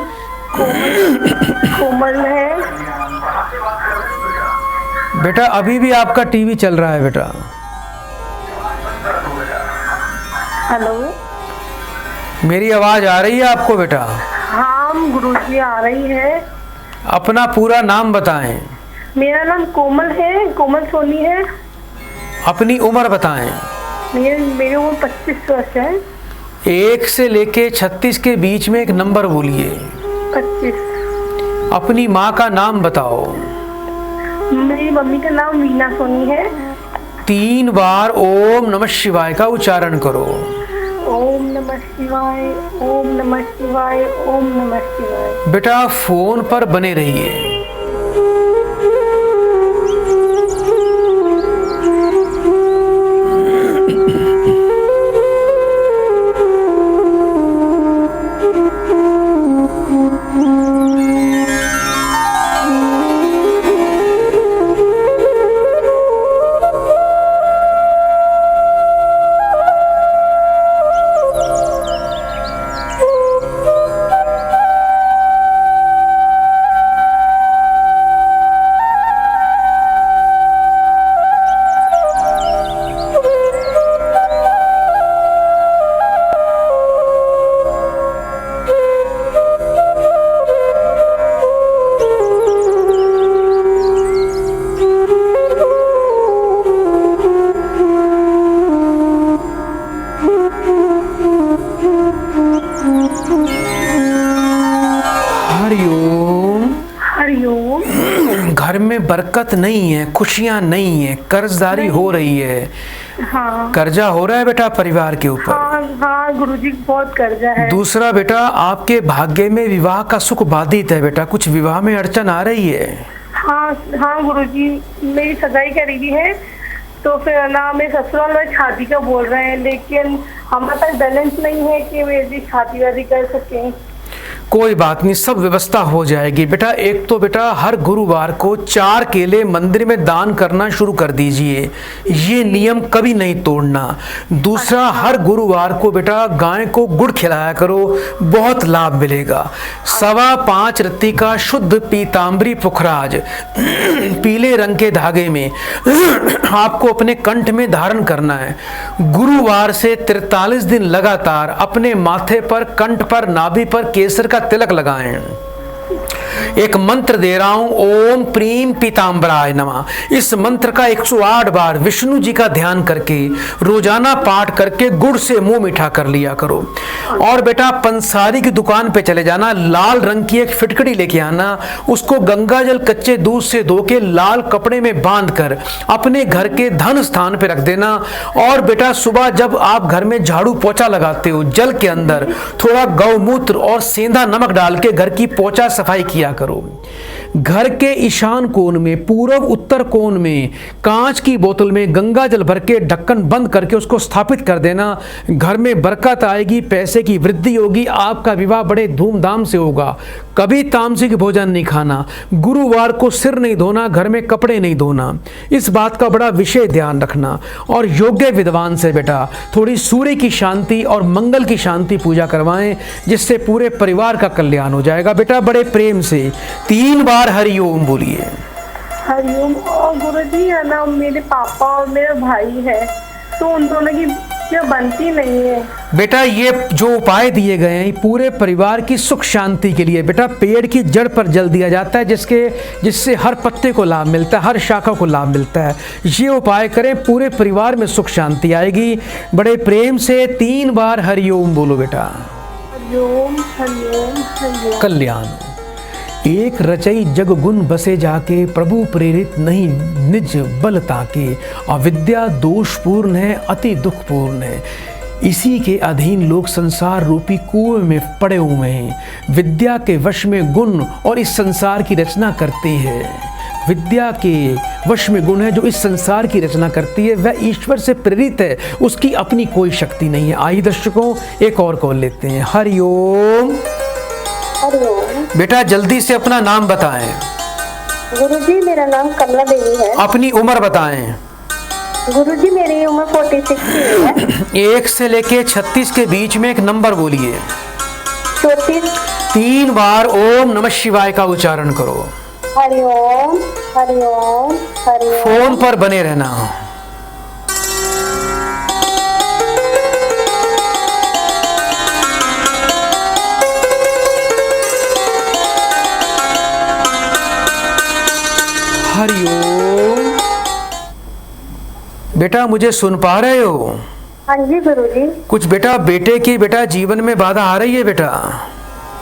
कोमल है। बेटा अभी भी आपका टीवी चल रहा है बेटा? हेलो, मेरी आवाज आ रही है आपको बेटा? हाँ गुरुजी आ रही है। अपना पूरा नाम बताएं। मेरा नाम कोमल है, कोमल सोनी है। अपनी उम्र बताएं। मेरी उम्र 25 वर्ष है। 1 से लेके 36 के बीच में एक नंबर बोलिए। 25। अपनी माँ का नाम बताओ। मेरी मम्मी का नाम वीना सोनी है। 3 बार ओम नमः शिवाय का उच्चारण करो। ओम नमः शिवाय, ओम नमः शिवाय, ओम नमः शिवाय। बेटा फोन पर बने रहिए। घर में बरकत नहीं है, खुशियां नहीं है, कर्जदारी हो रही है। हाँ। कर्जा हो रहा है बेटा परिवार के ऊपर। हाँ गुरुजी बहुत कर्जा है। दूसरा बेटा आपके भाग्य में विवाह का सुख बाधित है बेटा, कुछ विवाह में अड़चन आ रही है। हाँ गुरुजी, मेरी सगाई करी है तो फिर ना मेरे ससुराल में शादी का बोल रहे हैं, लेकिन हमारे पास बैलेंस नहीं है कि मेरी शादी वादी कर सकें। कोई बात नहीं, सब व्यवस्था हो जाएगी बेटा। एक तो बेटा हर गुरुवार को 4 केले मंदिर में दान करना शुरू कर दीजिए, ये नियम कभी नहीं तोड़ना। दूसरा हर गुरुवार को बेटा गाय को गुड़ खिलाया करो, बहुत लाभ मिलेगा। 5.25 रत्ती का शुद्ध पीतांबरी पुखराज पीले रंग के धागे में आपको अपने कंठ में धारण करना है। गुरुवार से 43 दिन लगातार अपने माथे पर, कंठ पर, नाभि पर केसर का तिलक लगाएं। एक मंत्र दे रहा हूं, ओम प्रीम पीतांबराय नमः। इस मंत्र का 108 बार विष्णु जी का ध्यान करके रोजाना पाठ करके गुड़ से मुंह मीठा कर लिया करो। और बेटा पंसारी की दुकान पे चले जाना, लाल रंग की एक फिटकड़ी लेके आना, उसको गंगा जल कच्चे दूध से धो के लाल कपड़े में बांध कर अपने घर के धन स्थान पे रख देना। और बेटा सुबह जब आप घर में झाड़ू पोछा लगाते हो, जल के अंदर थोड़ा गौमूत्र और सेंधा नमक डाल के घर की पोछा सफाई किया करो। घर के ईशान कोण में, पूर्व उत्तर कोण में कांच की बोतल में गंगा जल भर के ढक्कन बंद करके उसको स्थापित कर देना। घर में बरकत आएगी, पैसे की वृद्धि होगी, आपका विवाह बड़े धूमधाम से होगा। कभी तामसिक भोजन नहीं खाना, गुरुवार को सिर नहीं धोना, घर में कपड़े नहीं धोना, इस बात का बड़ा विशेष ध्यान रखना। और योग्य विद्वान से बेटा थोड़ी सूर्य की शांति और मंगल की शांति पूजा करवाएं, जिससे पूरे परिवार का कल्याण हो जाएगा। बेटा बड़े प्रेम से 3 बार हरिओम बोलिए। हरिओम। और गुरुजी है ना, मेरे पापा और मेरा भाई है, तो उन दोनों की बच्चियां बनती नहीं है। बेटा ये जो उपाय दिए गए हैं पूरे परिवार की सुख शांति के लिए। बेटा पेड़ की जड़ पर जल दिया जाता है जिससे हर पत्ते को लाभ मिलता है, हर शाखा को लाभ मिलता है। ये उपाय करें, पूरे परिवार में सुख शांति आएगी। बड़े प्रेम से 3 बार हरिओम बोलो बेटा। हरिओम हरिओम हरिओम। कल्याण। एक रचई जग गुण बसे जाके, प्रभु प्रेरित नहीं निज बल ताके। अविद्या दोषपूर्ण है, अति दुखपूर्ण है, इसी के अधीन लोग संसार रूपी कुएं में पड़े हुए हैं। विद्या के वश में गुण और इस संसार की रचना करती है। विद्या के वश में गुण है जो इस संसार की रचना करती है, वह ईश्वर से प्रेरित है, उसकी अपनी कोई शक्ति नहीं है। आइए दर्शकों एक और कॉल लेते हैं। हरिओम। बेटा जल्दी से अपना नाम बताएं। गुरुजी मेरा नाम कमला देवी है। अपनी उम्र बताएं। गुरुजी मेरी उम्र 46 है। 1 से लेके 36 के बीच में एक नंबर बोलिए। 34। 3 बार ओम नमः शिवाय का उच्चारण करो। हरिओम हरिओम हरिओम। फोन पर बने रहना। हरिओम। बेटा मुझे सुन पा रहे हो? हाँ जी गुरुजी। कुछ बेटा बेटे की जीवन में बाधा आ रही है बेटा?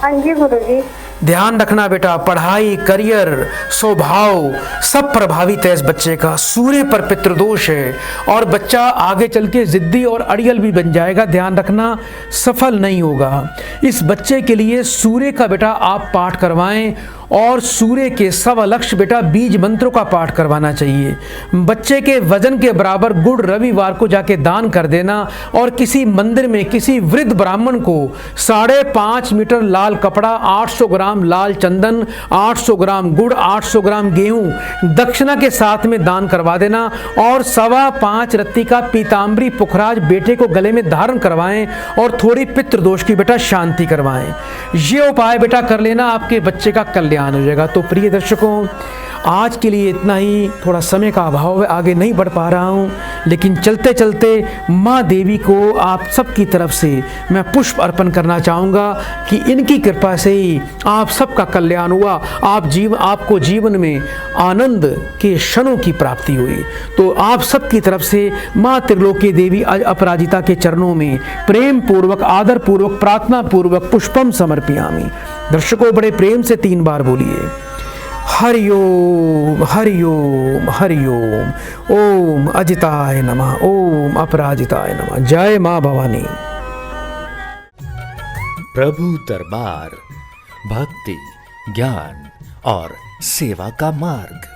हाँ जी गुरुजी। ध्यान रखना बेटा, पढ़ाई, करियर, स्वभाव सब प्रभावित है इस बच्चे का। सूर्य पर पितृदोष है और बच्चा आगे चल के जिद्दी और अड़ियल भी बन जाएगा। ध्यान रखना, सफल नहीं होगा। इस बच्चे के लिए सूर्य का बेटा आप पाठ करवाएं और सूर्य के 1.25 लक्ष बेटा बीज मंत्रों का पाठ करवाना चाहिए। बच्चे के वजन के बराबर गुड़ रविवार को जाके दान कर देना और किसी मंदिर में किसी वृद्ध ब्राह्मण को 5.5 मीटर लाल कपड़ा, 800 ग्राम लाल चंदन, 800 ग्राम गुड़, 800 ग्राम गेहूं दक्षिणा के साथ में दान करवा देना और 5.25 रत्ती का पीताम्बरी पुखराज बेटे को गले में धारण करवाएं और थोड़ी पितृदोष की बेटा शांति करवाएं। ये उपाय बेटा कर लेना, आपके बच्चे का कल्याण हो जाएगा। तो प्रिय दर्शकों आज के लिए इतना ही। थोड़ा समय का अभाव है, आगे नहीं बढ़ पा रहा हूँ, लेकिन चलते चलते माँ देवी को आप सबकी तरफ से मैं पुष्प अर्पण करना चाहूँगा कि इनकी कृपा से ही आप सबका कल्याण हुआ, आपको जीवन में आनंद के क्षणों की प्राप्ति हुई। तो आप सबकी तरफ से माँ त्रिलोकी देवी अपराजिता के चरणों में प्रेम पूर्वक, आदर पूर्वक, प्रार्थना पूर्वक पुष्पम समर्पयामि। दर्शकों बड़े प्रेम से 3 बार बोलिए। हरिओम हरिओम हरिओम। ओम अजिताय नमः, ओम अपराजिताय नमः। जय मां भवानी। प्रभु दरबार, भक्ति, ज्ञान और सेवा का मार्ग।